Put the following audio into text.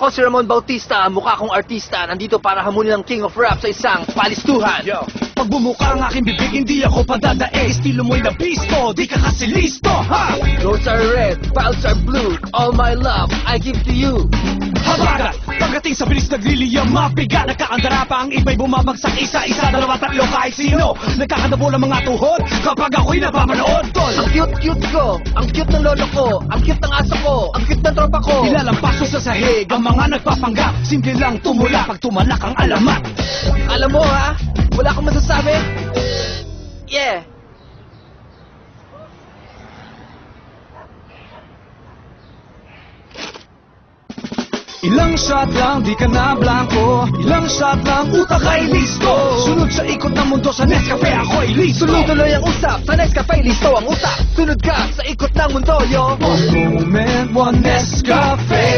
Ako si Ramon Bautista, mukha kong artista. Nandito para hamunin ang King of Rap sa isang palistuhan. Yo. Pag bumuka ang aking bibig, hindi ako padadae. Estilo mo'y nabisto, di ka kasi listo, ha? Roads are red, files are blue. All my love, I give to you. Habagat, pagdating sa bilis nagliliyam, mabigat. Nagkakandara pa ang iba'y bumabagsak. Isa, dalawa, tatlo, kahit sino. Nagkakadabo ang mga tuhod kapag ako'y napapanood, tol. Ang cute-cute ko, ang cute ng lolo ko, ang cute ng aso ko, ang cute ng tropa ko. Nilalampas ko sa sahig ang mga nagpapanggap. Simple lang tumula pag tumalak ang alamat. Alam mo ha, wala akong masasabi. Yeah. Ilang shot lang, di ka na blanco. Ilang shot lang, utak ay listo. Sunod sa ikot ng mundo sa Nescafe, ako'y listo. Sunod tuloy ang usap, sa Nescafe listo ang utak. Sunod ka sa ikot ng mundo, yo. One moment, one Nescafe.